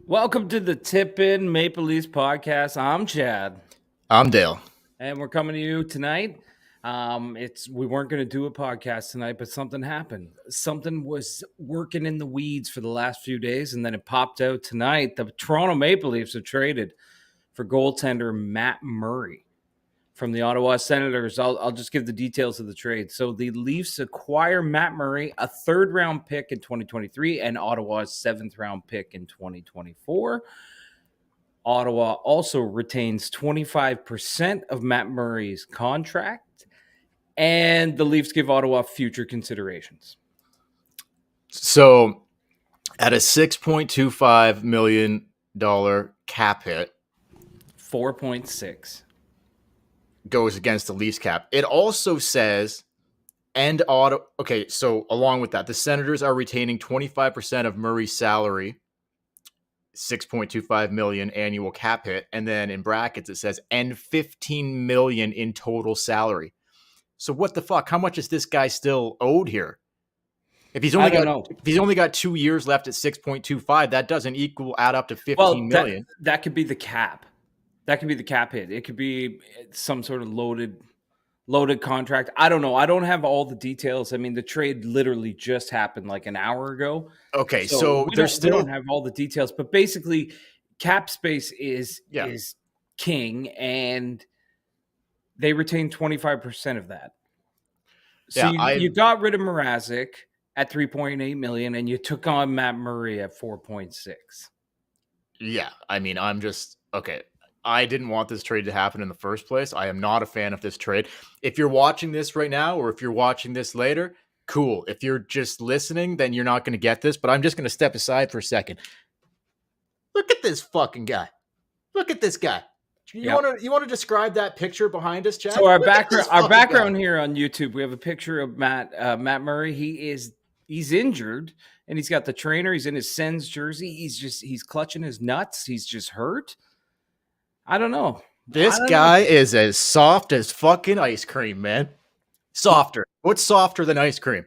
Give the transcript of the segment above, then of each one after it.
Welcome to the Tip In Maple Leafs podcast. I'm Chad, I'm Dale. and we're coming to you tonight. We weren't going to do a podcast tonight, but something happened. Something was working in the weeds for the last few days, and then it popped out tonight. The Toronto Maple Leafs have traded for goaltender Matt Murray from the Ottawa Senators. I'll just give the details of the trade. So the Leafs acquire Matt Murray, a third-round pick in 2023, and Ottawa's seventh-round pick in 2024. Ottawa also retains 25% of Matt Murray's contract, and the Leafs give Ottawa future considerations. So at a $6.25 million cap hit, 4.6 goes against the Leafs cap. It also says, and Ottawa. Okay, so along with that, the Senators are retaining 25% of Murray's salary, $6.25 million annual cap hit, and then in brackets it says, and $15 million in total salary. So what the fuck? How much is this guy still owed here? If he's only got 2 years left at 6.25, that doesn't add up to 15 million. That could be the cap. That could be the cap hit. It could be some sort of loaded contract. I don't know. I don't have all the details. I mean, the trade literally just happened like an hour ago. Okay, so we don't have all the details, but basically, cap space is king, and they retain 25% of that. So you got rid of Mrazek at $3.8 million, and you took on Matt Murray at 4.6. Yeah, I mean, I'm just okay. I didn't want this trade to happen in the first place. I am not a fan of this trade. If you're watching this right now, or if you're watching this later, cool. If you're just listening, then you're not going to get this. But I'm just going to step aside for a second. Look at this fucking guy. Look at this guy. You want to describe that picture behind us, Chad? So our background here on YouTube, we have a picture of Matt Murray. He's injured, and he's got the trainer. He's in his Sens jersey. He's clutching his nuts. He's just hurt. I don't know. This guy is as soft as fucking ice cream, man. Softer. What's softer than ice cream?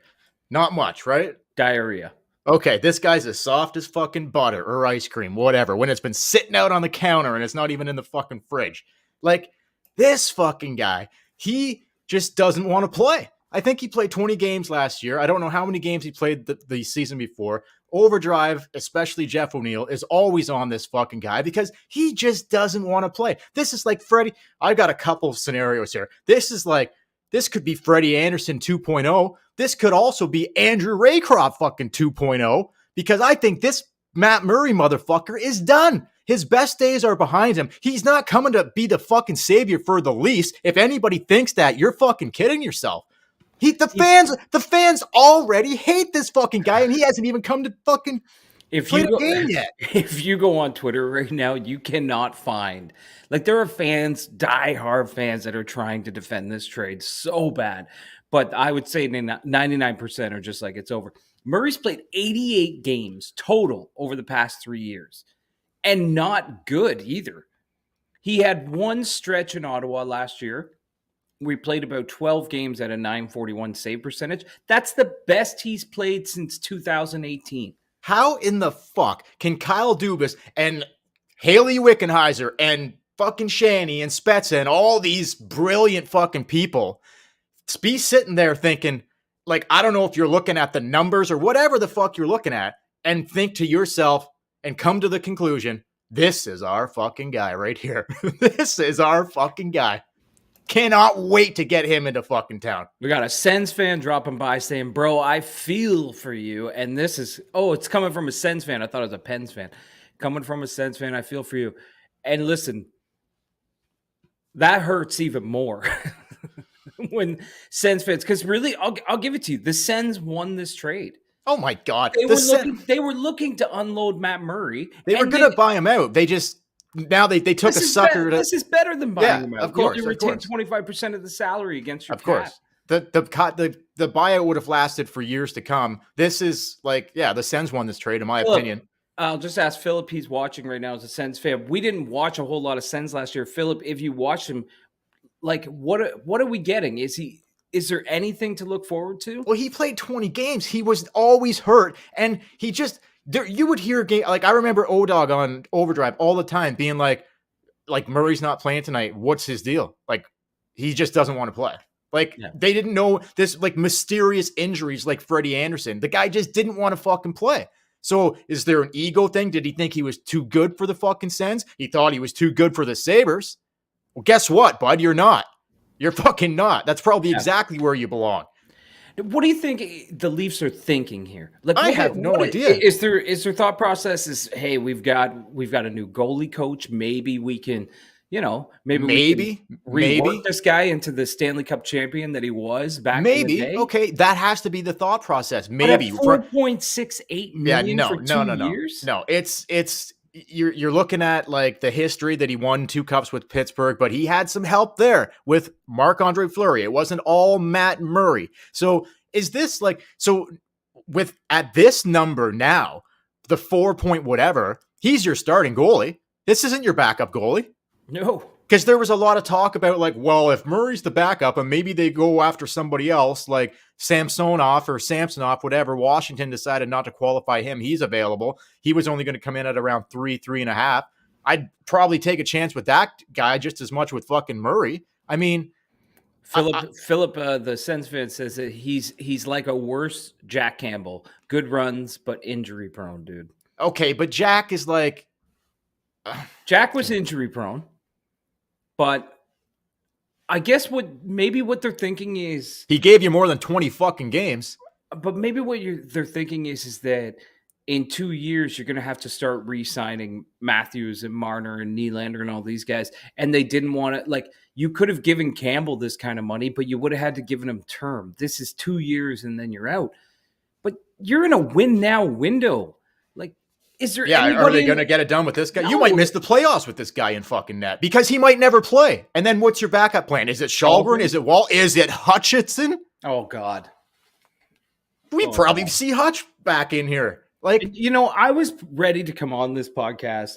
Not much, right? Diarrhea. Okay, this guy's as soft as fucking butter or ice cream, whatever, when it's been sitting out on the counter and it's not even in the fucking fridge. Like, this fucking guy, he just doesn't want to play. I think he played 20 games last year. I don't know how many games he played the season before. Overdrive, especially Jeff O'Neill, is always on this fucking guy because he just doesn't want to play. This is like Freddie. I got a couple of scenarios here. This could be Freddie Anderson 2.0. This could also be Andrew Raycroft fucking 2.0 because I think this Matt Murray motherfucker is done. His best days are behind him. He's not coming to be the fucking savior for the Leafs. If anybody thinks that, you're fucking kidding yourself. The fans already hate this fucking guy, and he hasn't even come to fucking play the game yet. If you go on Twitter right now, you cannot find, like, there are diehard fans that are trying to defend this trade so bad, but I would say 99% are just like, it's over. Murray's played 88 games total over the past 3 years, and not good either. He had one stretch in Ottawa last year. We played about 12 games at a .941 save percentage. That's the best he's played since 2018. How in the fuck can Kyle Dubas and Haley Wickenheiser and fucking Shanny and Spezza and all these brilliant fucking people be sitting there thinking, like, I don't know if you're looking at the numbers or whatever the fuck you're looking at, and think to yourself and come to the conclusion, this is our fucking guy right here. This is our fucking guy. Cannot wait to get him into fucking town. We got a Sens fan dropping by saying, bro, I feel for you. And this is, it's coming from a Sens fan. I thought it was a Pens fan. Coming from a Sens fan, I feel for you. And listen, that hurts even more when Sens fans, because really, I'll give it to you. The Sens won this trade. Oh my God. They were looking to unload Matt Murray. They were going to buy him out. They took a sucker. This is better than buying him out. Of course, you retain 25% of the salary against your cap. Of course. The buyout would have lasted for years to come. This is like, the Sens won this trade, in my opinion. I'll just ask Philip. He's watching right now as a Sens fan. We didn't watch a whole lot of Sens last year. Philip, if you watched him, like, what are we getting? Is there anything to look forward to? Well, he played 20 games. He was always hurt, and he just there, you would hear game like I remember O-Dog on Overdrive all the time being like Murray's not playing tonight. What's his deal? Like he just doesn't want to play. Like they didn't know this like mysterious injuries like Freddie Anderson. The guy just didn't want to fucking play. So is there an ego thing? Did he think he was too good for the fucking Sens? He thought he was too good for the Sabres. Well, guess what, bud? You're not. You're fucking not. That's probably exactly where you belong. What do you think the Leafs are thinking here? Like, I have no idea. Is their thought process is, hey, we've got a new goalie coach. Maybe we can, maybe rework this guy into the Stanley Cup champion that he was back in the day. Okay, that has to be the thought process. Maybe $4.68 million for 2 years. No, it's you're looking at like the history that he won 2 cups with Pittsburgh, but he had some help there with Marc-Andre Fleury. It wasn't all Matt Murray. So is this like with at this number now, the 4 point whatever, he's your starting goalie. This isn't your backup goalie. No. Because there was a lot of talk about like, well, if Murray's the backup and maybe they go after somebody else like Samsonov, whatever, Washington decided not to qualify him. He's available. He was only going to come in at around 3.5. I'd probably take a chance with that guy just as much with fucking Murray. I mean, Philip, the Sens fan says that he's like a worse Jack Campbell. Good runs, but injury prone, dude. Okay, but Jack is like... Jack was injury prone. But I guess what they're thinking is he gave you more than 20 fucking games. But maybe what they're thinking is that in 2 years you're going to have to start re-signing Matthews and Marner and Nylander and all these guys, and they didn't want to. Like, you could have given Campbell this kind of money, but you would have had to given him term. This is 2 years and then you're out. But you're in a win now window. Like, is there are they going to get it done with this guy? No. You might miss the playoffs with this guy in fucking net because he might never play. And then what's your backup plan? Is it Shalgren? Is it Walt? Is it Hutchinson? Oh, God. We probably see Hutch back in here. Like, I was ready to come on this podcast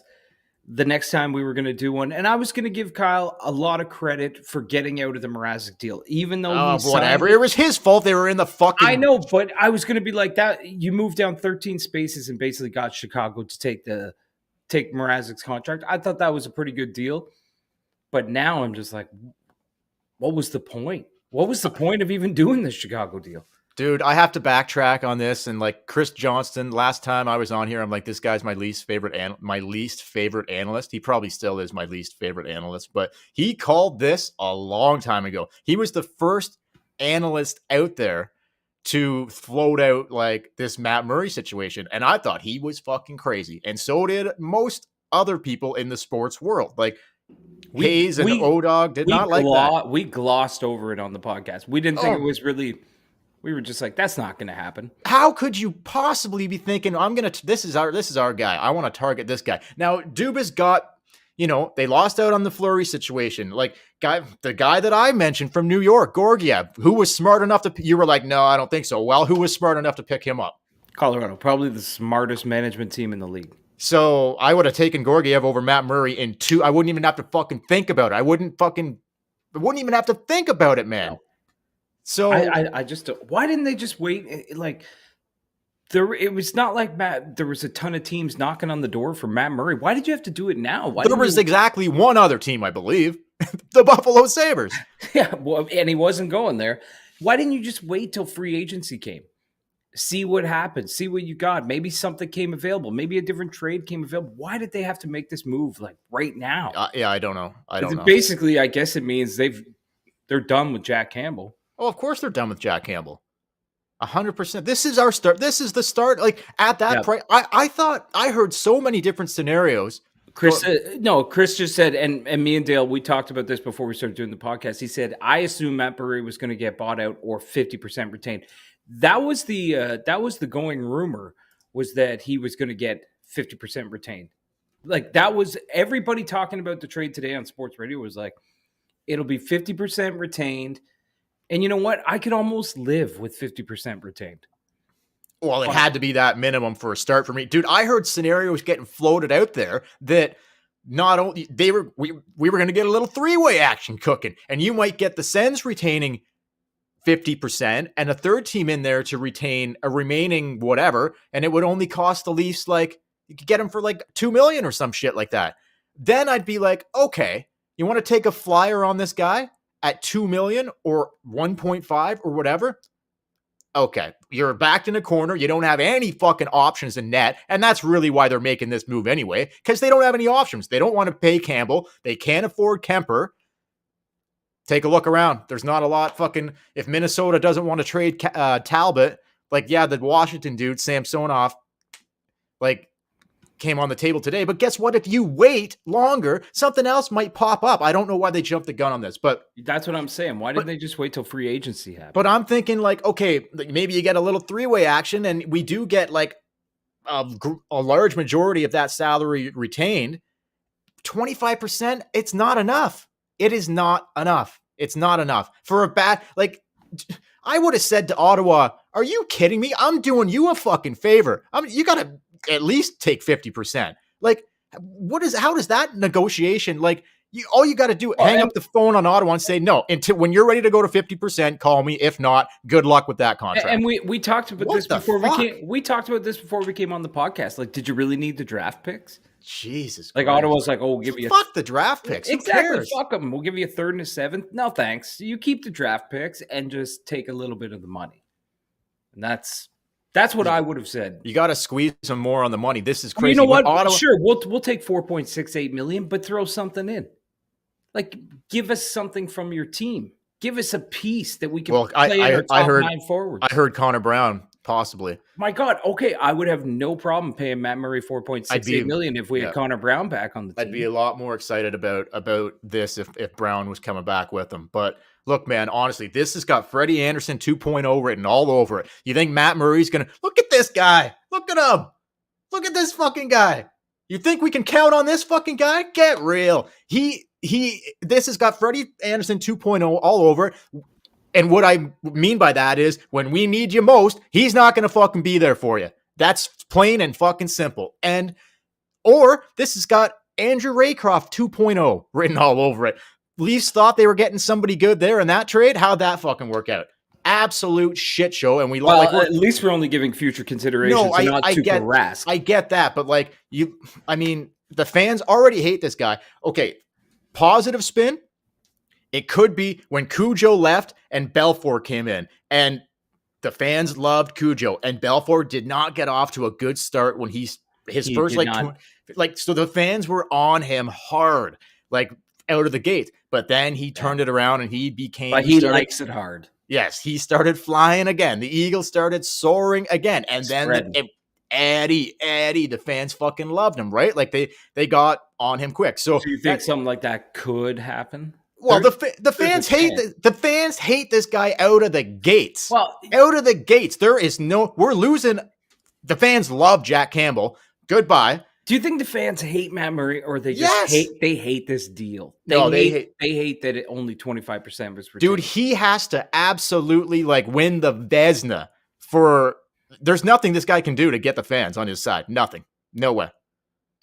the next time we were going to do one, and I was going to give Kyle a lot of credit for getting out of the Mrazek deal, even though whatever. It was his fault. They were in the fucking... I know, but I was going to be like that. You moved down 13 spaces and basically got Chicago to take Mrazek's contract. I thought that was a pretty good deal, but now I'm just like, what was the point? What was the point of even doing this Chicago deal? Dude, I have to backtrack on this. And like Chris Johnston, last time I was on here, I'm like, this guy's my least favorite analyst. He probably still is my least favorite analyst, but he called this a long time ago. He was the first analyst out there to float out like this Matt Murray situation. And I thought he was fucking crazy. And so did most other people in the sports world. Like Hayes and O-Dog did not like that. We glossed over it on the podcast. We didn't think it was really... We were just like, that's not going to happen. How could you possibly be thinking, this is our guy. I want to target this guy. Now, Dubas got, they lost out on the Fleury situation. Like the guy that I mentioned from New York, Georgiev, who was smart enough you were like, no, I don't think so. Well, who was smart enough to pick him up? Colorado, probably the smartest management team in the league. So I would have taken Georgiev over Matt Murray in 2. I wouldn't even have to fucking think about it. I wouldn't even have to think about it, man. No. So I just why didn't they just wait? Like it was not like there was a ton of teams knocking on the door for Matt Murray. Why did you have to do it now? There was exactly one other team, I believe, the Buffalo Sabres. Yeah, well, and he wasn't going there. Why didn't you just wait till free agency came? See what happened. See what you got. Maybe something came available. Maybe a different trade came available. Why did they have to make this move like right now? I don't know. I don't know. Basically, I guess it means they're done with Jack Campbell. Oh, of course they're done with Jack Campbell. 100%. This is our start. This is the start. Like at that price, I thought I heard so many different scenarios. Chris just said, and me and Dale, we talked about this before we started doing the podcast. He said, I assume Matt Murray was going to get bought out or 50% retained. That was the going rumor, was that he was going to get 50% retained. Like that was everybody talking about the trade today on sports radio was like, it'll be 50% retained. And you know what? I could almost live with 50% retained. Well, it had to be that minimum for a start for me. Dude, I heard scenarios getting floated out there that not only we were going to get a little 3-way action cooking, and you might get the Sens retaining 50% and a third team in there to retain a remaining whatever, and it would only cost the Leafs like you could get him for like 2 million or some shit like that. Then I'd be like, okay, you want to take a flyer on this guy at 2 million or 1.5 or whatever? Okay, you're backed in a corner. You don't have any fucking options in net. And that's really why they're making this move anyway, because they don't have any options. They don't want to pay Campbell. They can't afford Kemper. Take a look around. There's not a lot fucking, if Minnesota doesn't want to trade Talbot, like, yeah, the Washington dude, Samsonov, like, came on the table today. But guess what? If you wait longer, something else might pop up. I don't know why they jumped the gun on this, but that's what I'm saying. Why didn't they just wait till free agency happened? But I'm thinking like, okay, maybe you get a little three-way action and we do get like a large majority of that salary retained. 25%, it's not enough. It is not enough. It's not enough for a bad, like, I would have said to Ottawa, are you kidding me? I'm doing you a fucking favor. You got to at least take 50%. Like, how does that negotiation, like, all you got to do, hang up the phone on Ottawa and say, no, until when you're ready to go to 50%, call me. If not, good luck with that contract. And we talked about this before we talked about this before we came on the podcast. Like, did you really need the draft picks? Jesus Christ. Like, Ottawa's like, oh, we'll give you fuck the draft picks. Exactly. Fuck them. We'll give you a third and a seventh. No, thanks. You keep the draft picks and just take a little bit of the money. And that's what I would have said. You got to squeeze some more on the money. This is crazy. You know what? Ottawa, sure, we'll take 4.68 million, but throw something in. Like, give us something from your team. Give us a piece that we can play in our top nine forwards. I heard Connor Brown, possibly. My God. Okay, I would have no problem paying Matt Murray 4.68 million if we had Connor Brown back on the team. I'd be a lot more excited about this if Brown was coming back with him. But look, man, honestly, this has got Freddie Anderson 2.0 written all over it. You think Matt Murray's going to look at this guy? Look at him. Look at this fucking guy. You think we can count on this fucking guy? Get real. This has got Freddie Anderson 2.0 all over it. And what I mean by that is when we need you most, he's not going to fucking be there for you. That's plain and fucking simple. Or this has got Andrew Raycroft 2.0 written all over it. Leafs thought they were getting somebody good there in that trade. How'd that fucking work out? Absolute shit show. And at least we're only giving future considerations and not Tuukka Rask. I get that, but the fans already hate this guy. Okay, positive spin. It could be when Cujo left and Belfour came in, and the fans loved Cujo, and Belfour did not get off to a good start when his first so the fans were on him hard, like out of the gate. But then he turned it around and he became. But he likes it hard. Yes, he started flying again. The Eagles started soaring again, and then Eddie, the fans fucking loved him, right? Like they got on him quick. So do you think something like that could happen? Well, the fans hate this guy out of the gates. Well, out of the gates, we're losing. The fans love Jack Campbell. Goodbye. Do you think the fans hate Matt Murray, or they just hate this deal? They hate that it only 25% was retained. Dude, he has to absolutely win the Vezina for. There's nothing this guy can do to get the fans on his side. Nothing. No way.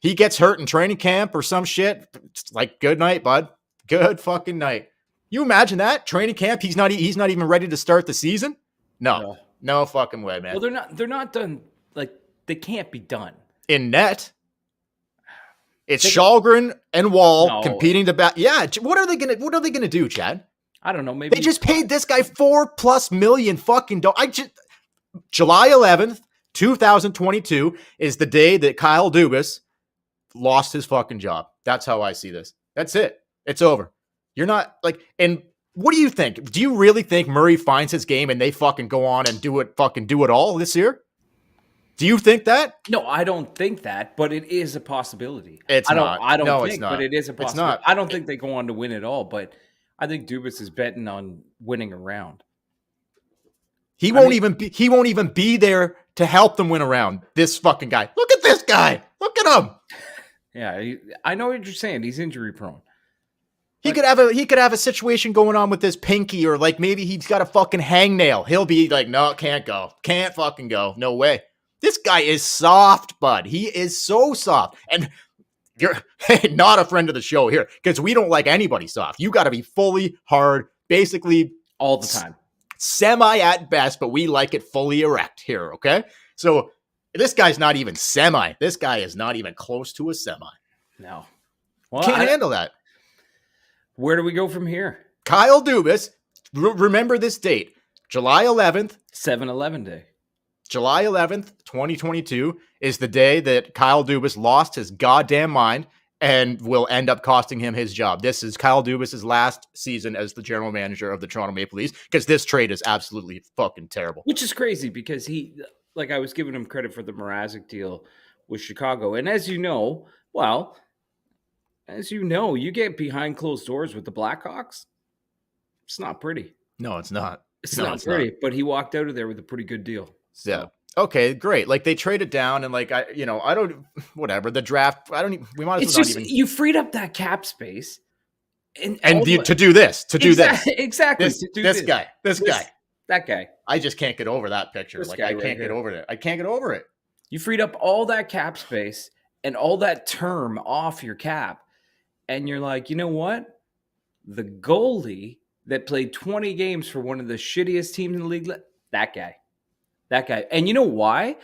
He gets hurt in training camp or some shit. It's like, good night, bud. Good fucking night. You imagine that training camp? He's not even ready to start the season. No fucking way, man. Well, they're not done. Like, they can't be done in net. It's Shalgren and Wall competing to bat. Yeah, what are they gonna do, Chad? I don't know. Maybe they just paid this guy $4+ million fucking dollars. July 11th, 2022 is the day that Kyle Dubas lost his fucking job. That's how I see this. That's it. It's over. You're not and what do you think? Do you really think Murray finds his game and they fucking go on and do it all this year? Do you think that? No, I don't think that, but it is a possibility. It's not. But it is a possibility. It's not. I don't think they go on to win it all, but I think Dubas is betting on winning a round. He won't even be there to help them win a round. This fucking guy. Look at this guy. Look at him. Yeah, I know what you're saying. He's injury prone. He could have a situation going on with his pinky, or maybe he's got a fucking hangnail. He'll be like, no, can't go. Can't fucking go. No way. This guy is soft, bud. He is so soft. And you're not a friend of the show here because we don't like anybody soft. You got to be fully hard, basically all the time. semi at best, but we like it fully erect here, okay? So this guy's not even semi. This guy is not even close to a semi. No. Well, Can't handle that. Where do we go from here? Kyle Dubas, remember this date, July 11th. 7-Eleven day. July 11th, 2022 is the day that Kyle Dubas lost his goddamn mind and will end up costing him his job. This is Kyle Dubas' last season as the general manager of the Toronto Maple Leafs because this trade is absolutely fucking terrible. Which is crazy because I was giving him credit for the Mrazek deal with Chicago. And as you know, you get behind closed doors with the Blackhawks. It's not pretty. No, it's not. It's not pretty, but he walked out of there with a pretty good deal. So. Yeah. Okay, great. Like they traded down and whatever. The draft, we might as well not even. You freed up that cap space. To do this. Exactly. This guy. That guy. I just can't get over that picture. I can't get over it. I can't get over it. You freed up all that cap space and all that term off your cap. And you're like, you know what? The goalie that played 20 games for one of the shittiest teams in the league, that guy. And you know why?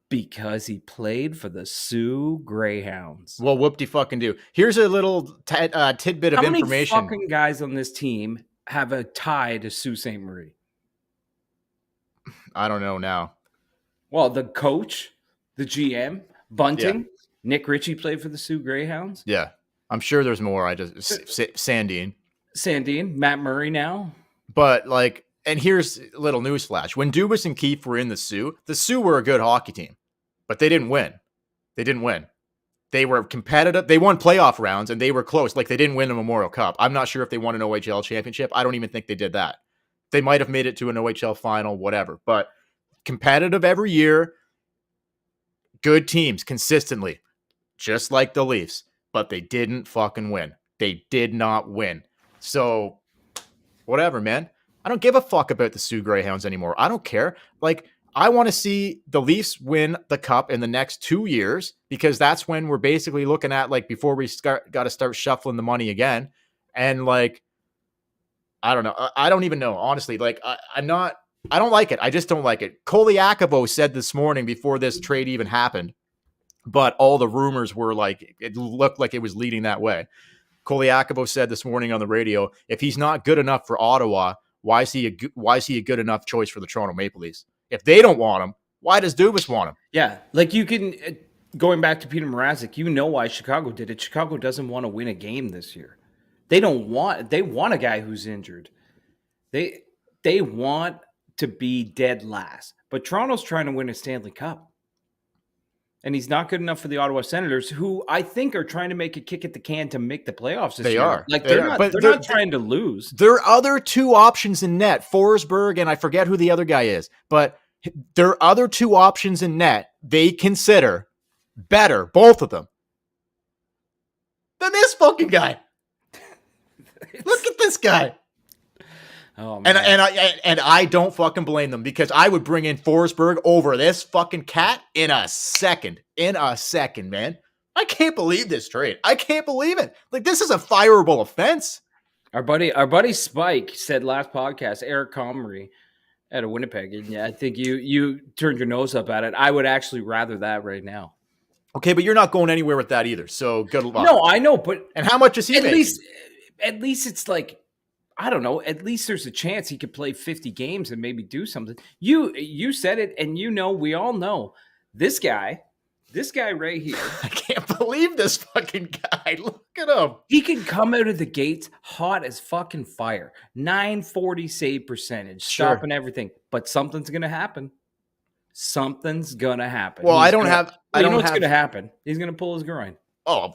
Because he played for the Sioux Greyhounds. Well, whoop-de-fucking-do. Here's a little tidbit of information. How many fucking guys on this team have a tie to Sault Ste. Marie? I don't know now. Well, the coach, the GM, Bunting, Nick Ritchie played for the Sioux Greyhounds. Yeah. I'm sure there's more. Sandine, Matt Murray now. But and here's a little newsflash. When Dubas and Keefe were in the Sioux were a good hockey team, but they didn't win. They were competitive. They won playoff rounds and they were close. They didn't win a Memorial Cup. I'm not sure if they won an OHL championship. I don't even think they did that. They might have made it to an OHL final, whatever, but competitive every year. Good teams consistently, just like the Leafs, but they didn't fucking win. They did not win. So whatever, man. I don't give a fuck about the Sioux Greyhounds anymore. I don't care. I want to see the Leafs win the cup in the next 2 years because that's when we're basically looking at before we got to start shuffling the money again. And I don't know. I don't even know, honestly. I don't like it. I just don't like it. Koliakovo said this morning before this trade even happened, but all the rumors were it looked like it was leading that way. Koliakovo said this morning on the radio, if he's not good enough for Ottawa, why is he a good enough choice for the Toronto Maple Leafs? If they don't want him, why does Dubas want him? Yeah, you can going back to Peter Mrazek, you know why Chicago did it. Chicago doesn't want to win a game this year. They want a guy who's injured. They want to be dead last. But Toronto's trying to win a Stanley Cup. And he's not good enough for the Ottawa Senators, who I think are trying to make a kick at the can to make the playoffs this year. They are. They're not trying to lose. There are other two options in net, Forsberg, and I forget who the other guy is. But there are other two options in net they consider better, both of them, than this fucking guy. Look at this guy. Oh, man. And I don't fucking blame them because I would bring in Forsberg over this fucking cat in a second. Man. I can't believe this trade. I can't believe it. This is a fireable offense. Our buddy Spike said last podcast, Eric Comrie out of Winnipeg, and I think you turned your nose up at it. I would actually rather that right now. Okay, but you're not going anywhere with that either. So good luck. No, I know, but and how much is he making? At least it's I don't know. At least there's a chance he could play 50 games and maybe do something. You said it, and we all know this guy right here. I can't believe this fucking guy. Look at him. He can come out of the gates hot as fucking fire. 940 save percentage, stopping everything. But something's gonna happen. Well, I don't have. What's gonna happen? He's gonna pull his groin. Oh,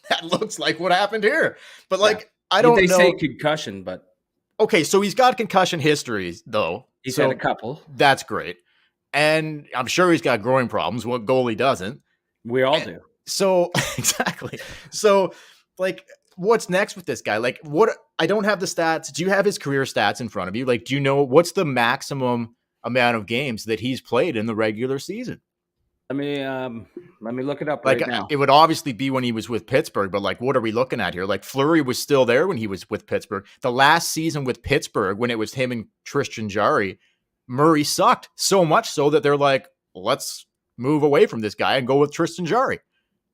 that looks like what happened here. But I don't know. They say concussion, but okay, so he's got concussion history though. He's had a couple. That's great, and I'm sure he's got growing problems. What goalie doesn't? We all do. So exactly. So what's next with this guy? What? I don't have the stats. Do you have his career stats in front of you? Do you know what's the maximum amount of games that he's played in the regular season? let me look it up Like, right now. it would obviously be when he was with Pittsburgh, but like, what are we looking at here? Like, Fleury was still there when he was with Pittsburgh. The last season with Pittsburgh, when it was him and Tristan Jarry, Murray sucked so much so that they're like, let's move away from this guy and go with Tristan Jarry.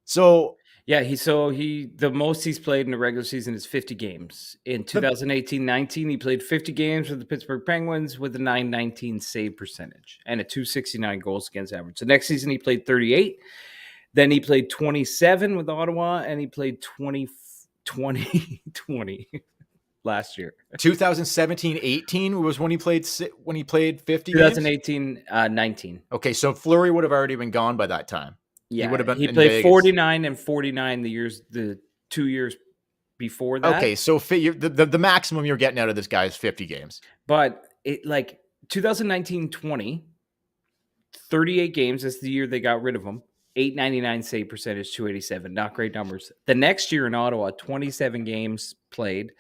So Yeah, the most he's played in a regular season is 50 games. In 2018-19, he played 50 games with the Pittsburgh Penguins with a .919 save percentage and a .269 goals against average. The next season he played 38. Then he played 27 with Ottawa, and he played 20 last year. 2017-18 was when he played 50 games? 2018-19. Okay, so Fleury would have already been gone by that time. Yeah, he would have been. He in played Vegas. 49 and 49 the 2 years before that. Okay, so the maximum you're getting out of this guy is 50 games. But it like 2019-20, 38 games. That's the year they got rid of him. .899 save percentage, .287. Not great numbers. The next year in Ottawa, 27 games played,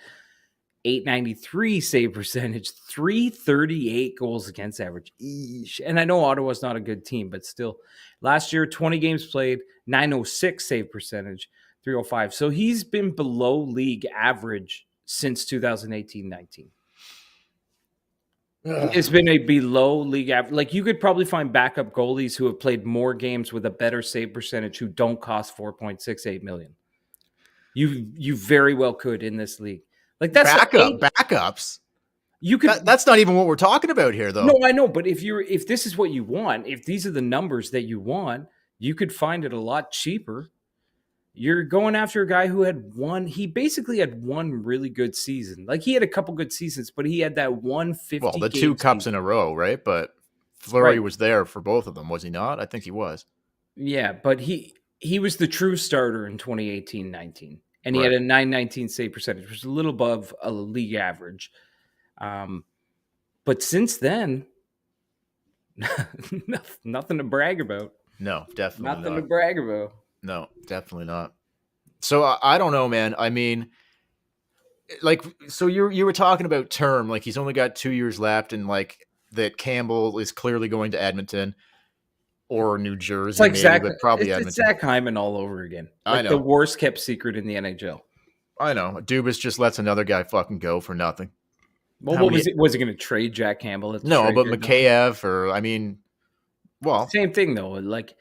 .893 save percentage, .338 goals against average. Eesh. And I know Ottawa's not a good team, but still. Last year, 20 games played, .906 save percentage, .305. So he's been below league average since 2018-19. It's been a below league average. Like, you could probably find backup goalies who have played more games with a better save percentage who don't cost $4.68 million. You very well could in this league. Like, that's backups. You could. That's not even what we're talking about here, though. No, I know, but if this is what you want, if these are the numbers that you want, you could find it a lot cheaper. You're going after a guy who he basically had one really good season. Like, he had a couple good seasons, but he had that 150. Well, the 2 cups in a row, right? But Fleury was there for both of them, was he not? I think he was. Yeah, but he was the true starter in 2018-19, and he had a .919 save percentage, which is a little above a league average. But since then, nothing to brag about. No, definitely nothing not. To brag about. No, definitely not. So I don't know, man. I mean, like, so you were talking about term, like he's only got 2 years left, and like that Campbell is clearly going to Edmonton or New Jersey, it's like maybe, but probably Edmonton. It's Zach Hyman all over again. Like, I know, the worst kept secret in the NHL. I know. Dubas just lets another guy fucking go for nothing. Well, was he going to trade Jack Campbell? No, but Mikheyev, or I mean, well, same thing though. Like,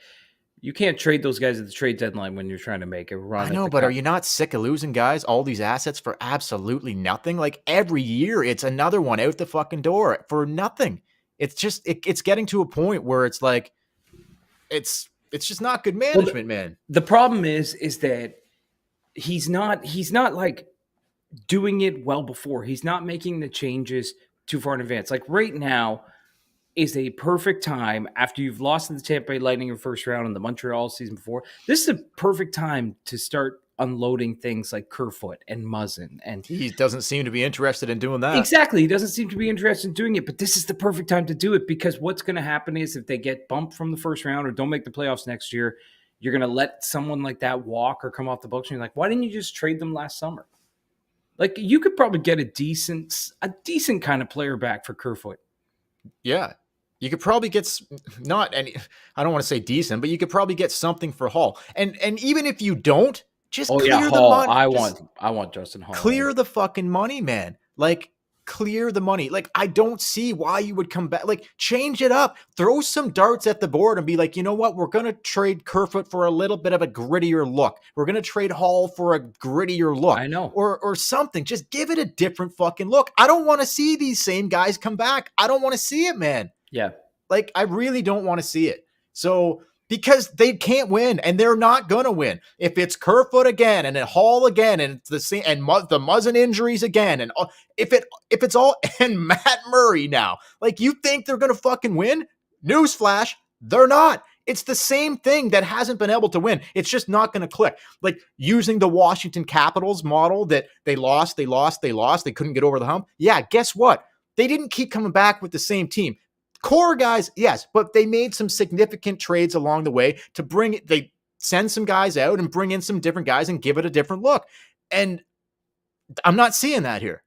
you can't trade those guys at the trade deadline when you're trying to make a run. I know, but are you not sick of losing guys, all these assets for absolutely nothing? Like, every year it's another one out the fucking door for nothing. It's just it's getting to a point where it's like it's just not good management, man. The problem is that he's not like doing it well before. He's not making the changes too far in advance. Like, right now is a perfect time after you've lost to the Tampa Bay Lightning in the first round and the Montreal season before. This is a perfect time to start unloading things like Kerfoot and Muzzin. And he doesn't seem to be interested in doing that. Exactly. He doesn't seem to be interested in doing it, but this is the perfect time to do it, because what's going to happen is if they get bumped from the first round or don't make the playoffs next year, you're going to let someone like that walk or come off the books. And you're like, why didn't you just trade them last summer? Like, you could probably get a decent kind of player back for Kerfoot. Yeah. You could probably get not any, I don't want to say decent, but you could probably get something for Hall. And even if you don't, just clear the money. I want Justin Hall. Clear the fucking money, man. Like, clear the money. Like, I don't see why you would come back. Like, change it up. Throw some darts at the board and be like, you know what? We're going to trade Kerfoot for a little bit of a grittier look. We're going to trade Hall for a grittier look. I know. Or something. Just give it a different fucking look. I don't want to see these same guys come back. I don't want to see it, man. Yeah. Like, I really don't want to see it. So, because they can't win, and they're not going to win. If it's Kerfoot again, and then Hall again, and it's the same, and the Muzzin injuries again, and if it's all, and Matt Murray now, like, you think they're going to fucking win? Newsflash, they're not. It's the same thing that hasn't been able to win. It's just not going to click. Like, using the Washington Capitals model that they lost, they couldn't get over the hump. Yeah, guess what? They didn't keep coming back with the same team. Core guys, yes, but they made some significant trades along the way to bring it. They send some guys out and bring in some different guys and give it a different look. And I'm not seeing that here.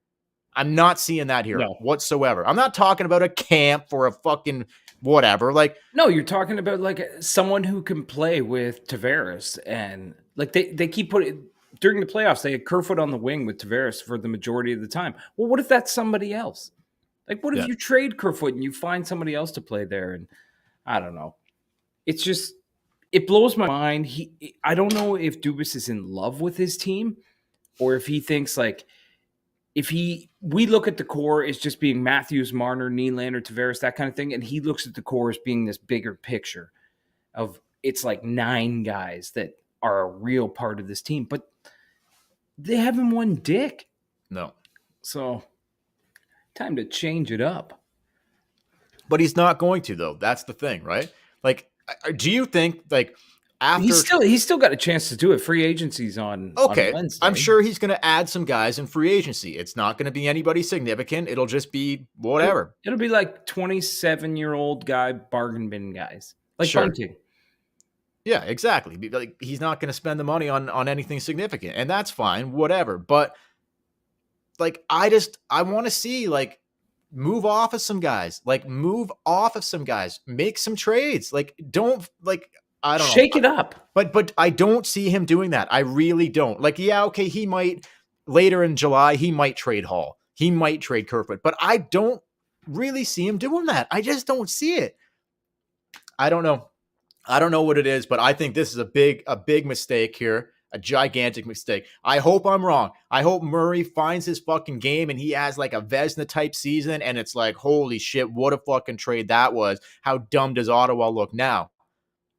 I'm not seeing that here whatsoever. I'm not talking about a camp for a fucking whatever. Like, No, you're talking about like someone who can play with Tavares, and like they keep putting during the playoffs. They had Kerfoot on the wing with Tavares for the majority of the time. Well, what if that's somebody else? Like, what if yeah, you trade Kerfoot and you find somebody else to play there? And I don't know. It's just it blows my mind. I don't know if Dubas is in love with his team or if he thinks like we look at the core as just being Matthews, Marner, Nylander, Tavares, that kind of thing, and he looks at the core as being this bigger picture of it's like 9 guys that are a real part of this team, but they haven't won dick. no. So time to change it up. But he's not going to, though. That's the thing, right? Like, do you think like after He's still got a chance to do it. Free agency's on Wednesday. I'm sure he's going to add some guys in free agency. It's not going to be anybody significant. It'll just be whatever. It'll be like 27-year-old guy bargain bin guys, like Sure. Bunting. Yeah, exactly. Like, he's not going to spend the money on anything significant, and that's fine, whatever. But like, I want to see like move off of some guys, make some trades. Like, don't like I don't Shake know. it up. But I don't see him doing that. I really don't. Like, yeah, okay, he might later in July, he might trade Hall. He might trade Kerfoot, but I don't really see him doing that. I just don't see it. I don't know. I don't know what it is, but I think this is a big mistake here, a gigantic mistake. I hope I'm wrong. I hope Murray finds his fucking game and he has like a Vezina type season and it's like, holy shit, what a fucking trade that was. How dumb does Ottawa look now?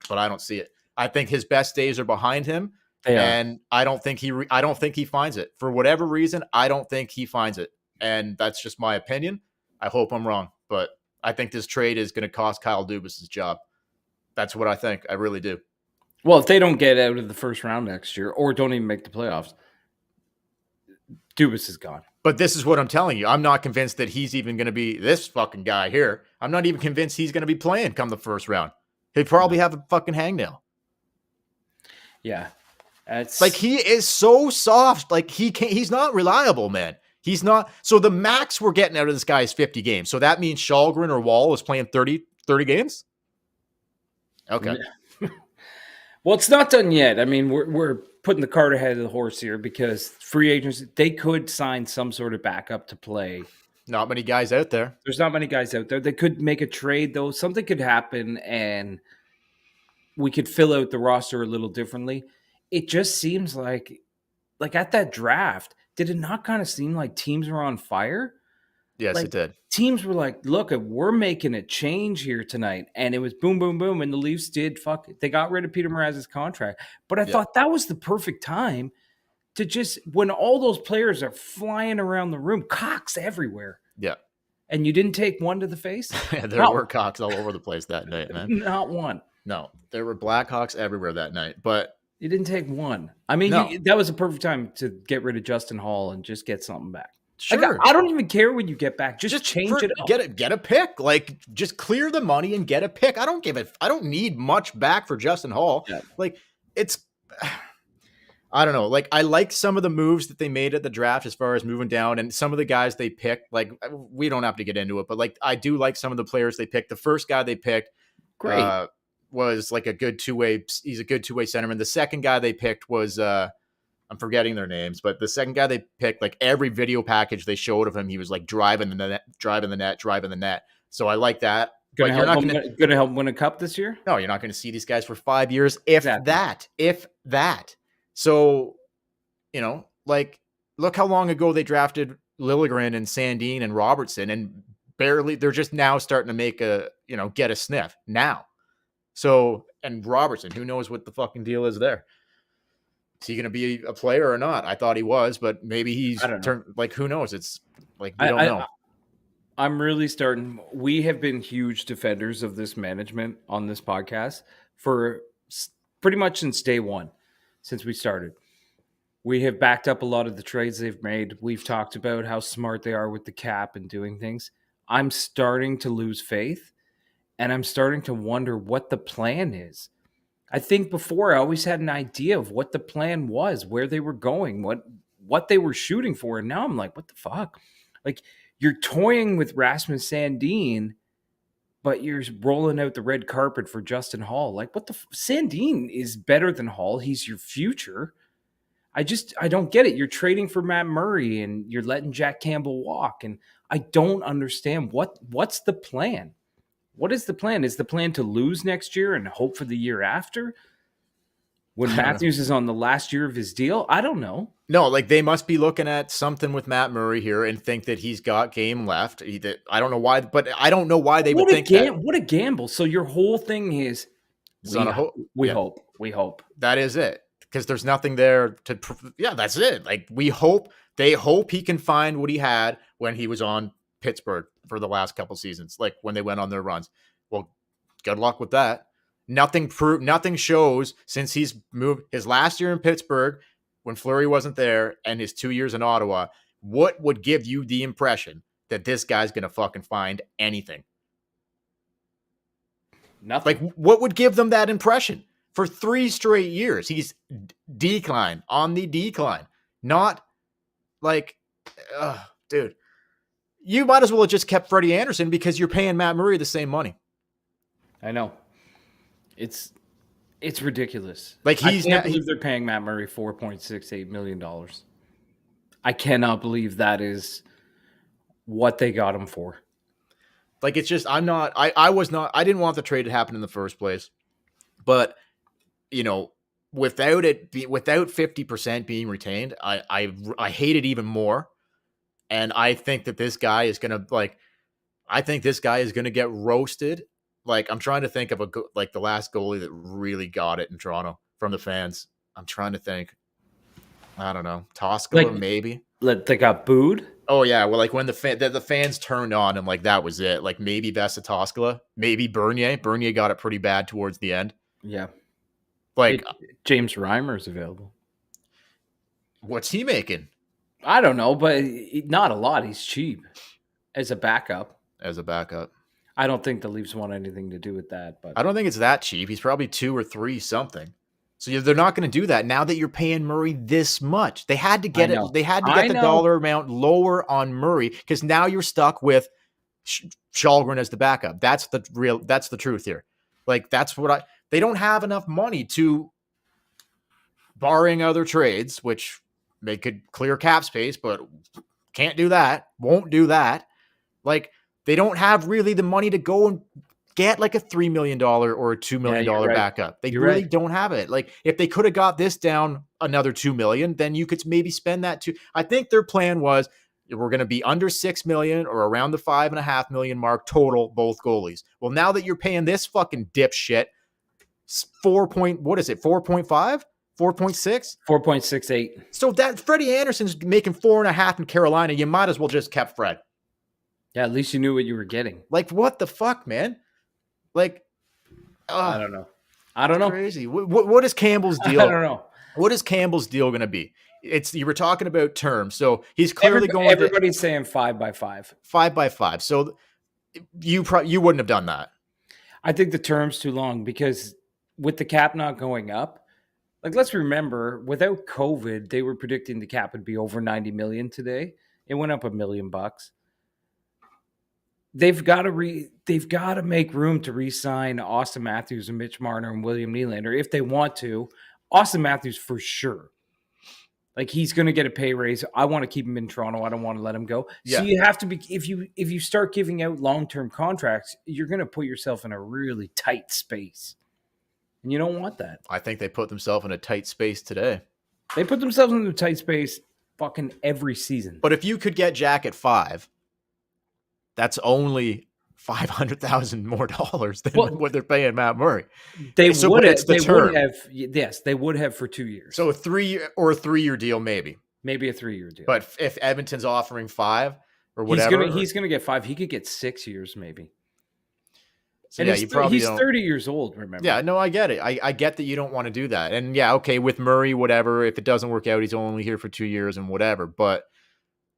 But I don't see it. I think his best days are behind him, and I don't think he finds it. For whatever reason, I don't think he finds it. And that's just my opinion. I hope I'm wrong, but I think this trade is going to cost Kyle Dubas his job. That's what I think. I really do. Well, if they don't get out of the first round next year or don't even make the playoffs, Dubas is gone. But this is what I'm telling you. I'm not convinced that he's even going to be this fucking guy here. I'm not even convinced he's going to be playing come the first round. He'd probably have a fucking hangnail. Yeah. It's like, he is so soft. Like, he's not reliable, man. He's not. So the max we're getting out of this guy is 50 games. So that means Shalgren or Wall is playing 30 games? Okay. Well, it's not done yet. I mean, we're putting the cart ahead of the horse here because free agents, they could sign some sort of backup to play. Not many guys out there. There's not many guys out there. They could make a trade, though. Something could happen, and we could fill out the roster a little differently. It just seems like at that draft, did it not kind of seem like teams were on fire? Yes, Like, it did. Teams were like, look, we're making a change here tonight. And it was boom, boom, boom. And the Leafs did they got rid of Peter Mraz's contract. But I thought that was the perfect time to just, when all those players are flying around the room, cocks everywhere. Yeah. And you didn't take one to the face? There were cocks all over the place that night, man. Not one. No, there were Blackhawks everywhere that night. But you didn't take one. I mean, that was a perfect time to get rid of Justin Hall and just get something back. Sure. Like, I don't even care when you get back. Just change it up. Get a pick. Like, just clear the money and get a pick. I don't need much back for Justin Hall. Yeah. Like, I don't know. Like, I like some of the moves that they made at the draft as far as moving down, and some of the guys they picked. Like, we don't have to get into it, but like, I do like some of the players they picked. The first guy they picked, great, was like a good two-way. He's a good two-way centerman. The second guy they picked was I'm forgetting their names, but the second guy they picked, like every video package they showed of him, he was like driving the net. So I like that. Gonna help win a cup this year? No, you're not going to see these guys for 5 years, if that. So, like, look how long ago they drafted Liljegren and Sandin and Robertson, and barely, they're just now starting to make get a sniff now. So, and Robertson, who knows what the fucking deal is there? Is he going to be a player or not? I thought he was, but maybe he's turned, like, who knows? It's like, we don't know. I'm really starting. We have been huge defenders of this management on this podcast for pretty much since day one, since we started. We have backed up a lot of the trades they've made. We've talked about how smart they are with the cap and doing things. I'm starting to lose faith, and I'm starting to wonder what the plan is. I think before I always had an idea of what the plan was, where they were going, what they were shooting for. And now I'm like, what the fuck? Like, you're toying with Rasmus Sandin but you're rolling out the red carpet for Justin Hall. Like, what the Sandin is better than Hall. He's your future. I don't get it. You're trading for Matt Murray and you're letting Jack Campbell walk. And I don't understand what's the plan. What is the plan? Is the plan to lose next year and hope for the year after? When Matthews is on the last year of his deal? I don't know. No, like they must be looking at something with Matt Murray here and think that he's got game left. I don't know why, but I don't know why they would think that. What a gamble. So your whole thing is we hope. That is it. Because there's nothing there to, that's it. Like they hope he can find what he had when he was on Pittsburgh for the last couple seasons, like when they went on their runs. Well, good luck with that. Nothing shows since he's moved his last year in Pittsburgh when Fleury wasn't there and his 2 years in Ottawa. What would give you the impression that this guy's going to fucking find anything? Nothing. Like, what would give them that impression? For 3 straight years, he's on the decline. Not like, dude, you might as well have just kept Freddie Anderson because you're paying Matt Murray the same money. I know. It's ridiculous. Like I can't believe they're paying Matt Murray $4.68 million. I cannot believe that is what they got him for. Like, it's just, I didn't want the trade to happen in the first place, but you know, without 50% being retained, I hate it even more. And I think that this guy is going to get roasted. Like, I'm trying to think of the last goalie that really got it in Toronto from the fans. I'm trying to think. I don't know. Toskala, maybe. They got booed? Oh, yeah. Well, like when the fans turned on him, like that was it. Like maybe Vesa Toskala, maybe Bernier. Bernier got it pretty bad towards the end. Yeah. Like James Reimer's available. What's he making? I don't know, but not a lot. He's cheap as a backup. I don't think the Leafs want anything to do with that. But I don't think it's that cheap. He's probably 2 or 3 something. So they're not going to do that now that you're paying Murray this much. They had to get it. They had to get the dollar amount lower on Murray because now you're stuck with Källgren as the backup. That's the truth here. Like they don't have enough money to, barring other trades, which they could clear cap space, but can't do that. Won't do that. Like, they don't have really the money to go and get like a $3 million or a $2 million backup. They really don't have it. Like, if they could have got this down another $2 million, then you could maybe spend that too. I think their plan was we're going to be under $6 million or around the $5.5 million mark total, both goalies. Well, now that you're paying this fucking dipshit 4.5? 4.6? 4.68. So that Freddie Anderson's making 4.5 in Carolina. You might as well just kept Fred. Yeah, at least you knew what you were getting. Like, what the fuck, man? Like, I don't know. Crazy. What is Campbell's deal? I don't know. What is Campbell's deal going to be? You were talking about terms, so he's clearly Everybody's saying 5x5. 5x5. So you wouldn't have done that. I think the term's too long because with the cap not going up, like, let's remember, without COVID, they were predicting the cap would be over 90 million today. It went up $1 million. They've got to make room to re-sign Austin Matthews and Mitch Marner and William Nylander if they want to. Austin Matthews for sure. Like, he's going to get a pay raise. I want to keep him in Toronto. I don't want to let him go. Yeah. So you have to be, if you start giving out long-term contracts, you're going to put yourself in a really tight space. And you don't want that. I think they put themselves in a tight space today. They put themselves in a tight space fucking every season. But if you could get Jack at 5, that's only $500,000 more than what they're paying Matt Murray. They would have for 2 years. So a 3-year deal, maybe a 3-year deal. But if Edmonton's offering 5 or whatever, he's gonna get 5. He could get 6 years, maybe. So and he's 30 years old. Remember? Yeah, no, I get it. I get that you don't want to do that. And yeah, okay, with Murray, whatever. If it doesn't work out, he's only here for 2 years and whatever. But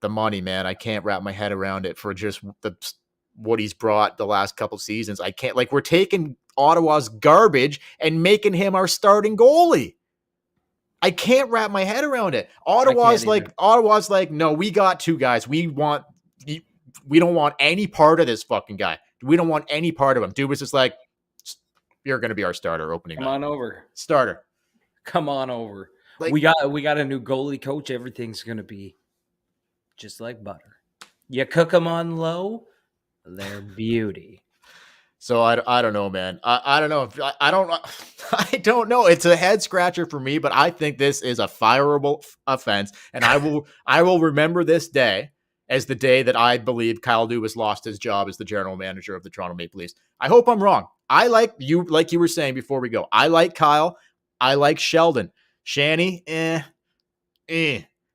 the money, man, I can't wrap my head around it for just what he's brought the last couple seasons. I can't, like, we're taking Ottawa's garbage and making him our starting goalie. I can't wrap my head around it. Ottawa's like, no, we got 2 guys. We don't want any part of this fucking guy. We don't want any part of him. Dubas is like, you're going to be our starter opening Come night. on over. Starter. Come on over. Like- we got a new goalie coach. Everything's going to be just like butter. You cook them on low, they're beauty. So I don't know, man. I don't know. I don't know. It's a head scratcher for me, but I think this is a fireable offense, and I will remember this day as the day that I believe Kyle Dubas lost his job as the general manager of the Toronto Maple Leafs. I hope I'm wrong. I like you were saying before we go. I like Kyle. I like Sheldon. Shanny,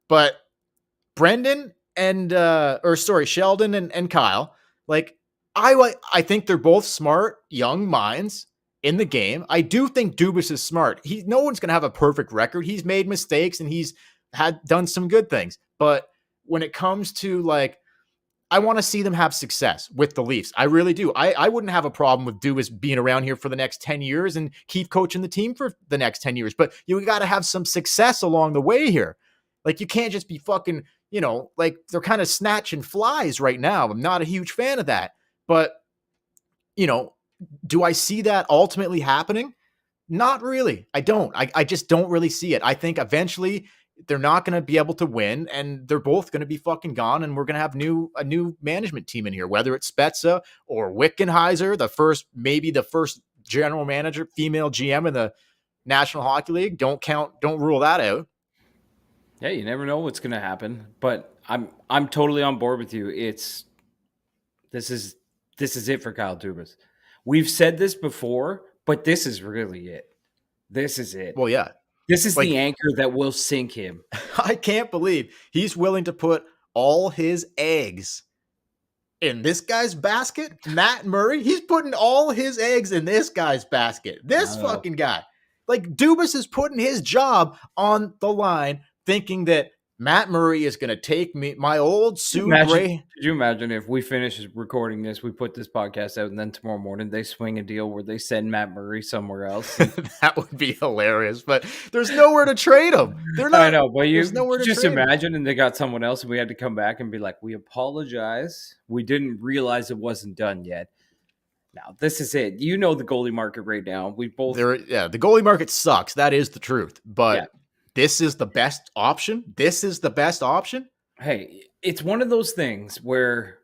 but Brendan and Sheldon and Kyle, like. I think they're both smart, young minds in the game. I do think Dubas is smart. No one's going to have a perfect record. He's made mistakes and he's done some good things. But when it comes to like, I want to see them have success with the Leafs. I really do. I wouldn't have a problem with Dubas being around here for the next 10 years and keep coaching the team for the next 10 years. But you got to have some success along the way here. Like you can't just be fucking, like they're kind of snatching flies right now. I'm not a huge fan of that. But, do I see that ultimately happening? Not really. I don't. I just don't really see it. I think eventually they're not going to be able to win and they're both going to be fucking gone and we're going to have a new management team in here, whether it's Spezza or Wickenheiser, maybe the first general manager, female GM in the National Hockey League. Don't rule that out. Yeah, you never know what's going to happen, but I'm totally on board with you. This is it for Kyle Dubas. We've said this before, but this is really it. This is it. Well, yeah. This is the anchor that will sink him. I can't believe he's willing to put all his eggs in this guy's basket. Matt Murray, he's putting all his eggs in this guy's basket. This fucking guy. Like Dubas is putting his job on the line thinking that Matt Murray is going to take my old Sue Gray. Could you imagine if we finish recording this, we put this podcast out, and then tomorrow morning they swing a deal where they send Matt Murray somewhere else? That would be hilarious, but there's nowhere to trade him. They're not. I know, but you just imagine, and they got someone else, and we had to come back and be like, "We apologize. We didn't realize it wasn't done yet." Now this is it. The goalie market right now. The goalie market sucks. That is the truth, but. Yeah. This is the best option. Hey, it's one of those things where,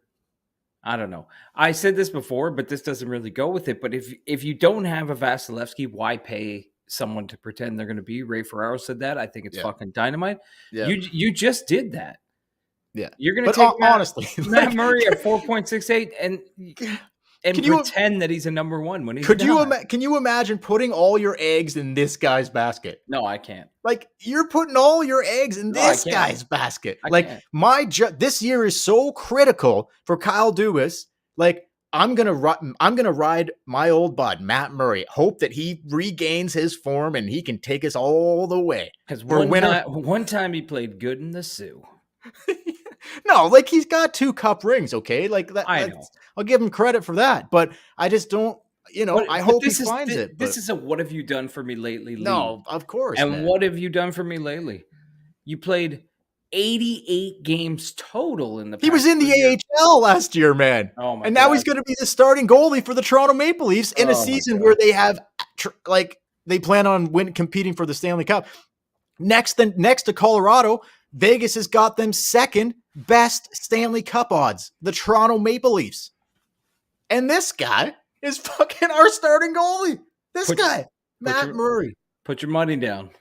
I don't know. I said this before, but this doesn't really go with it. But if you don't have a Vasilevsky, why pay someone to pretend they're going to be? Ray Ferraro said that. I think it's fucking dynamite. Yeah. You just did that. Yeah. You're going to take honestly, Matt Murray at 4.68 and pretend that he's a number one when he's not. Can you imagine putting all your eggs in this guy's basket? No, I can't. Like you're putting all your eggs in this guy's basket. This year is so critical for Kyle Dubas. Like I'm gonna ride my old bud Matt Murray. Hope that he regains his form and he can take us all the way. Because one time he played good in the Sioux. No, like he's got 2 cup rings. Okay, like that. I know. I'll give him credit for that, but I just don't. I hope he finds it. This is a what have you done for me lately? No, of course. And what have you done for me lately? You played 88 games total in the. He was in the AHL last year, man. Oh my! And now he's going to be the starting goalie for the Toronto Maple Leafs in a season where they have, they plan on competing for the Stanley Cup. Next to Colorado, Vegas has got them second best Stanley Cup odds. The Toronto Maple Leafs. And this guy is fucking our starting goalie. Matt Murray. Put your money down.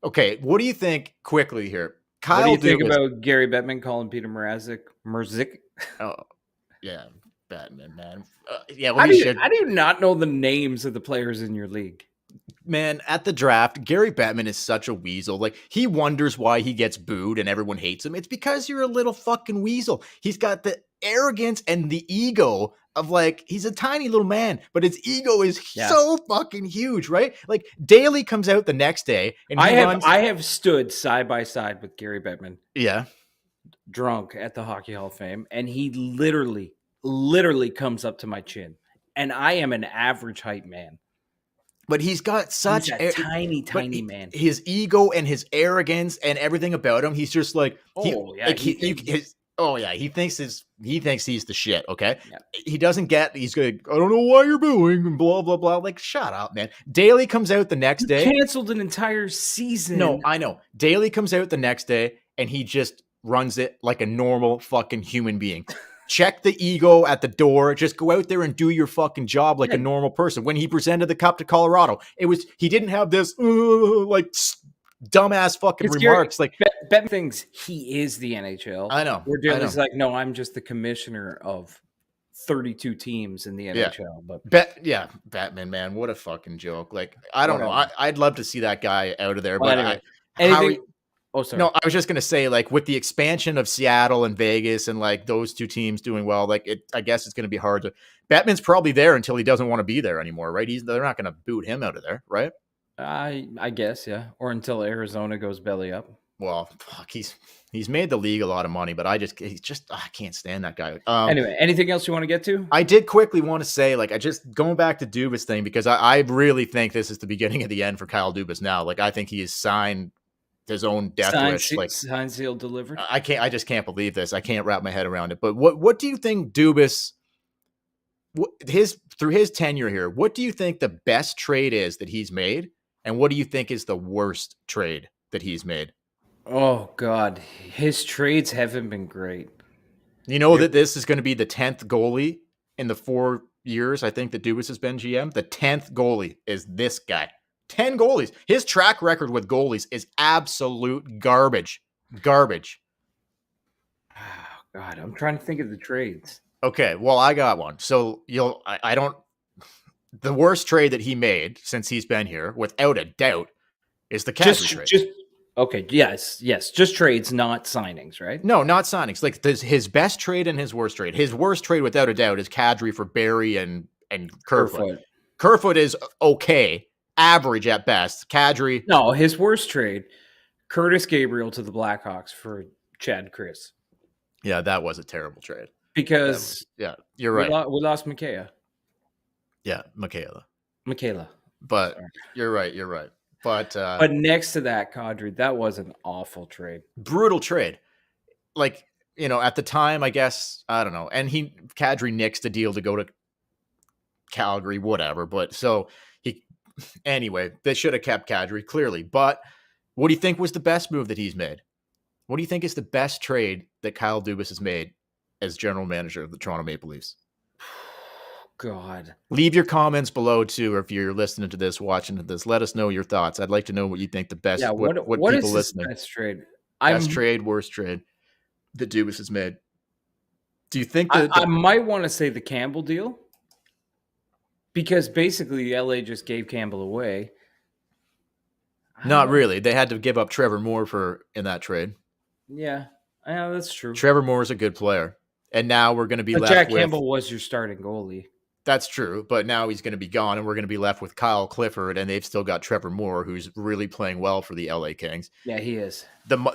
Okay, what do you think quickly here? What do you think about Gary Bettman calling Peter Mrazek? Oh, yeah, Bettman, man. How do you not know the names of the players in your league? Man, at the draft, Gary Bettman is such a weasel. Like, he wonders why he gets booed and everyone hates him. It's because you're a little fucking weasel. He's got the arrogance and the ego of he's a tiny little man, but his ego is so fucking huge, right? Like Daly comes out the next day and I have stood side by side with Gary Bettman. Yeah. Drunk at the Hockey Hall of Fame. And he literally comes up to my chin. And I am an average height man. But he's got such a tiny man. His ego and his arrogance and everything about him, he's just like, Oh yeah, he thinks he's the shit. Okay, Yeah. he doesn't get. He's going. I don't know why you're booing and blah blah blah. Like, shut up, man. Daly comes out the next You day. canceled an entire season. No, I know. Daly comes out the next day and he just runs it like a normal fucking human being. Check the ego at the door. Just go out there and do your fucking job like a normal person. When he presented the cup to Colorado, he didn't have this like dumbass fucking remarks. Like Bet thinks he is the NHL. I know. We're doing this like, no, I'm just the commissioner of 32 teams in the NHL. But Batman, man, what a fucking joke. Like, I don't know. I'd love to see that guy out of there. Well, but anyway, sorry. No, I was just gonna say, like, with the expansion of Seattle and Vegas and like those two teams doing well, like I guess it's gonna be hard to. Batman's probably there until he doesn't want to be there anymore, right? They're not gonna boot him out of there, right? I guess, yeah. Or until Arizona goes belly up. Well, fuck, he's made the league a lot of money, but I can't stand that guy. Anyway, anything else you want to get to? I did quickly want to say, like, going back to Dubas thing, because I really think this is the beginning of the end for Kyle Dubas now. Like, I think he has signed his own death wish. Like, signed, sealed, delivered. I just can't believe this. I can't wrap my head around it. But what do you think Dubas, through his tenure here, what do you think the best trade is that he's made? And what do you think is the worst trade that he's made? Oh, God. His trades haven't been great. You know that this is going to be the 10th goalie in the 4 years, I think, that Dubas has been GM. The 10th goalie is this guy. 10 goalies. His track record with goalies is absolute garbage. Garbage. Oh, God. I'm trying to think of the trades. Okay, well, I got one. So the worst trade that he made since he's been here, without a doubt, is the Kadri trade. Okay, yes. Just trades, not signings, right? No, not signings. Like his best trade and his worst trade. His worst trade, without a doubt, is Kadri for Barrie and Kerfoot. Kerfoot is okay, average at best. Kadri. No, his worst trade, Curtis Gabriel to the Blackhawks for Chad Chris. Yeah, that was a terrible trade. Because you're right. We lost Mikheyev. Yeah, Michaela. Sorry. But you're right. But next to that, Kadri, that was an awful trade. Brutal trade. Like, at the time, I guess, I don't know. And Kadri nixed a deal to go to Calgary, whatever. But anyway, they should have kept Kadri, clearly. But what do you think was the best move that he's made? What do you think is the best trade that Kyle Dubas has made as general manager of the Toronto Maple Leafs? God. Leave your comments below too, or if you're listening to this, watching this, let us know your thoughts. I'd like to know what you think the best. Yeah, what people is listening? Best trade? Best trade, worst trade that Dubas has made. Do you think that I might want to say the Campbell deal? Because basically LA just gave Campbell away. Not really. They had to give up Trevor Moore in that trade. Yeah, that's true. Trevor Moore is a good player. And now we're going to be left Jack with... Campbell was your starting goalie. That's true, but now he's going to be gone, and we're going to be left with Kyle Clifford, and they've still got Trevor Moore, who's really playing well for the LA Kings. Yeah, he is.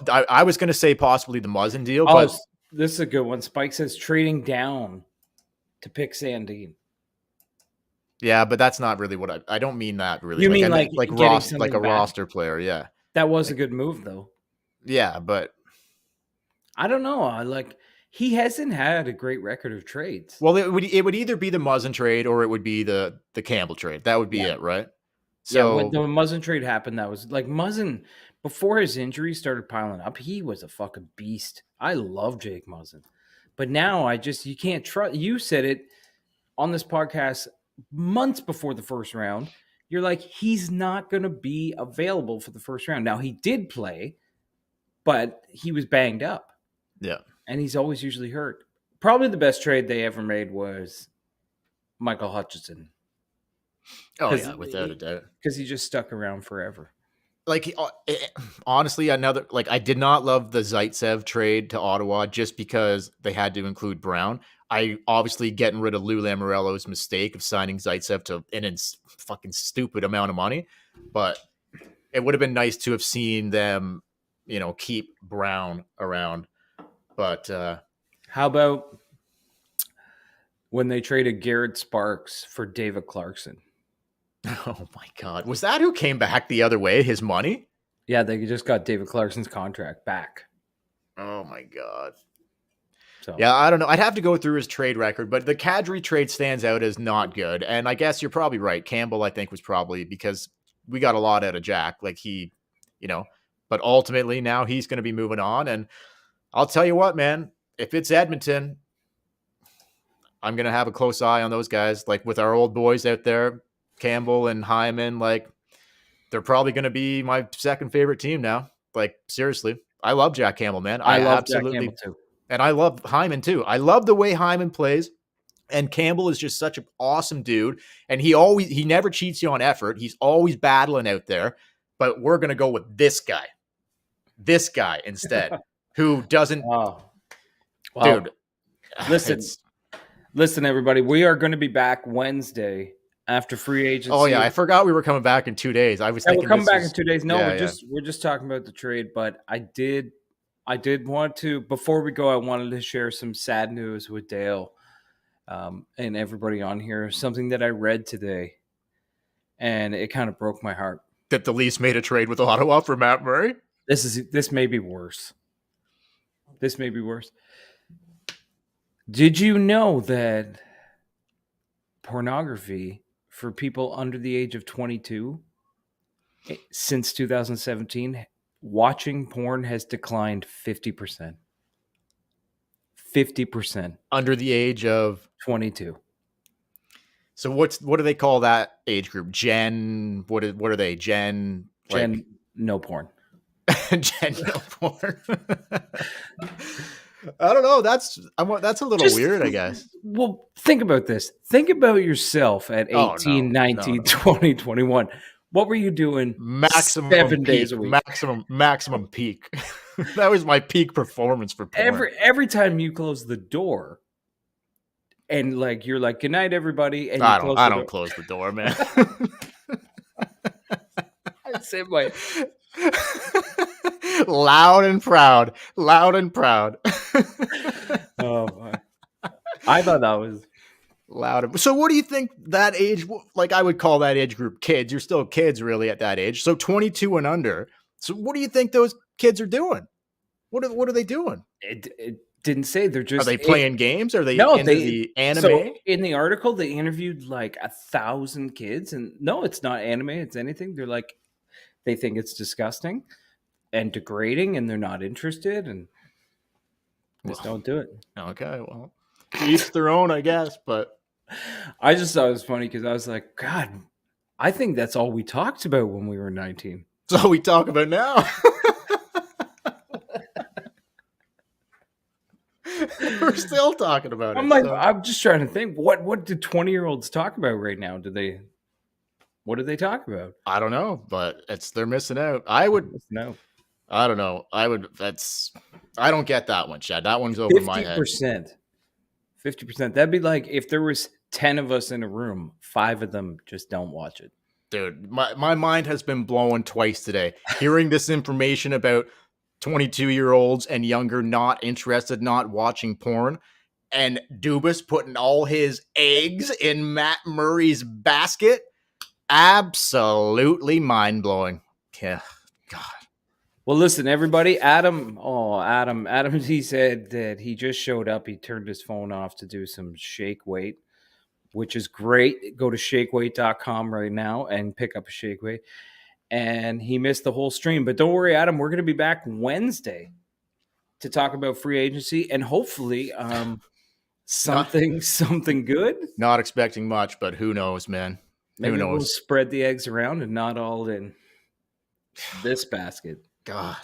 I was going to say possibly the Muzzin deal, but... This is a good one. Spike says trading down to pick Sandin. Yeah, but that's not really what I don't mean that really. You mean like a roster player, yeah. That was a good move, though. Yeah, but... I don't know. He hasn't had a great record of trades. Well, it would either be the Muzzin trade or it would be the Campbell trade. That would be it, right? So when the Muzzin trade happened, that was like Muzzin, before his injuries started piling up, he was a fucking beast. I love Jake Muzzin. But now you can't trust. You said it on this podcast months before the first round. You're like, he's not going to be available for the first round. Now, he did play, but he was banged up. Yeah. And he's always usually hurt. Probably the best trade they ever made was Michael Hutchinson. Oh, yeah, without a doubt. Because he just stuck around forever. Honestly, I did not love the Zaitsev trade to Ottawa just because they had to include Brown. I obviously getting rid of Lou Lamoriello's mistake of signing Zaitsev to an fucking stupid amount of money. But it would have been nice to have seen them, keep Brown around. But how about when they traded Garrett Sparks for David Clarkson? Oh my God. Was that who came back the other way? His money? Yeah, they just got David Clarkson's contract back. Oh my God. So Yeah, I don't know. I'd have to go through his trade record, but the Kadri trade stands out as not good. And I guess you're probably right. Campbell, I think, was probably because we got a lot out of Jack. Like but ultimately now he's going to be moving on. And I'll tell you what, man, if it's Edmonton, I'm going to have a close eye on those guys. Like with our old boys out there, Campbell and Hyman, like they're probably going to be my second favorite team now. Like seriously, I love Jack Campbell, man. I love Jack Campbell too. And I love Hyman too. I love the way Hyman plays. And Campbell is just such an awesome dude. And he never cheats you on effort. He's always battling out there. But we're going to go with this guy instead, who doesn't. Oh. Well, dude, listen, everybody. We are going to be back Wednesday after free agency. Oh yeah, I forgot we were coming back in 2 days. I was thinking we're coming back in 2 days. No, we're just talking about the trade. But I did want to, before we go, I wanted to share some sad news with Dale and everybody on here. Something that I read today, and it kind of broke my heart. That the Leafs made a trade with Ottawa for Matt Murray? This may be worse. This may be worse. Did you know that pornography for people under the age of 22 since 2017, watching porn has declined 50%. 50% under the age of 22. So what do they call that age group? Gen, what are they? Gen no porn. Gen no porn. I don't know. That's a little weird, I guess. Well, think about this. Think about yourself at 18, 19, 20, 21. What were you doing? Maximum 7 peak, days a week. Maximum peak. That was my peak performance for porn. Every time you close the door and like you're like, good night, everybody. And I don't close the door, man. I'd say my loud and proud. Oh my. I thought that was loud. So what do you think that age, like I would call that age group kids? You're still kids really at that age. So 22 and under. So what do you think those kids are doing? What are they doing? It didn't say. They're just. Are they playing games? Are they into the anime? So in the article, they interviewed like 1,000 kids, and no, it's not anime. It's anything. They're like, they think it's disgusting and degrading, and they're not interested, and just don't do it. Okay, well, each their own, I guess. But I just thought it was funny because I was like, God, I think that's all we talked about when we were 19. That's all we talk about now. We're still talking about it. I'm just trying to think. What do 20-year-olds talk about right now? What do they talk about? I don't know, but they're missing out. I would no. I don't know. I don't get that one, Chad. That one's over my head. 50%. That'd be like if there was 10 of us in a room, 5 of them just don't watch it. Dude, my mind has been blown twice today. Hearing this information about 22-year-olds and younger not interested, not watching porn, and Dubas putting all his eggs in Matt Murray's basket. Absolutely mind-blowing. Yeah, God. Well, listen, everybody. Adam, he said that he just showed up. He turned his phone off to do some shake weight, which is great. Go to shakeweight.com right now and pick up a shake weight. And he missed the whole stream. But don't worry, Adam, we're going to be back Wednesday to talk about free agency and hopefully something good. Not expecting much, but who knows, man? Maybe who knows? We'll spread the eggs around and not all in this basket. God.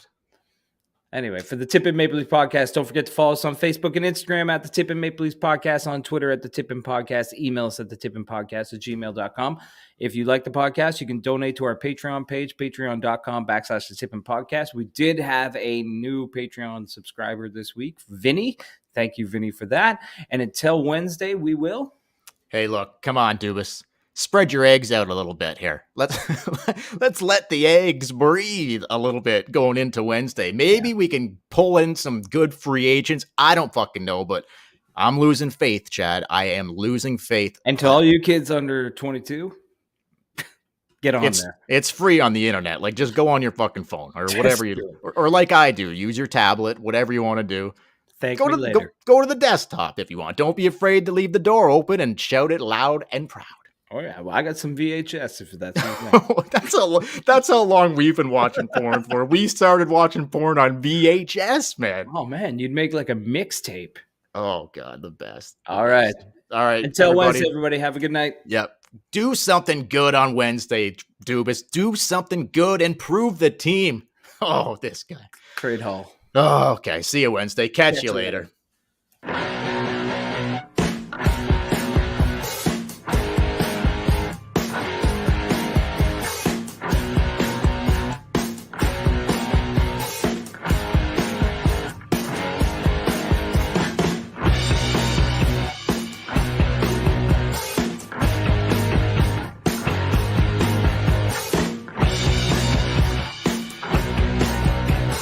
Anyway, for the Tippin' Maple Leaf Podcast, don't forget to follow us on Facebook and Instagram at the Tippin' Maple Leaf Podcast, on Twitter at the Tippin' Podcast, email us at the tippinpodcast@gmail.com. If you like the podcast, you can donate to our Patreon page, patreon.com/the Tippin' Podcast. We did have a new Patreon subscriber this week, Vinny. Thank you, Vinny, for that. And until Wednesday, we will. Hey, look, come on, Dubas. Spread your eggs out a little bit here. Let's let the eggs breathe a little bit going into Wednesday. Maybe we can pull in some good free agents. I don't fucking know, but I'm losing faith, Chad. I am losing faith. And to all you kids under 22, get on there. It's free on the internet. Like, just go on your fucking phone or whatever you do. Or like I do, use your tablet, whatever you want to do. Thank Go me to later. go to the desktop if you want. Don't be afraid to leave the door open and shout it loud and proud. Oh yeah, well, I got some VHS if that's your thing. That's how long we've been watching porn for. We started watching porn on VHS, man. Oh man, you'd make like a mixtape. Oh god, the best. All right. All right. Until everybody. Wednesday, everybody have a good night. Yep. Do something good on Wednesday, Dubas. Do something good and prove the team. Oh, this guy. Trade Hall. Oh, okay. See you Wednesday. Catch you later.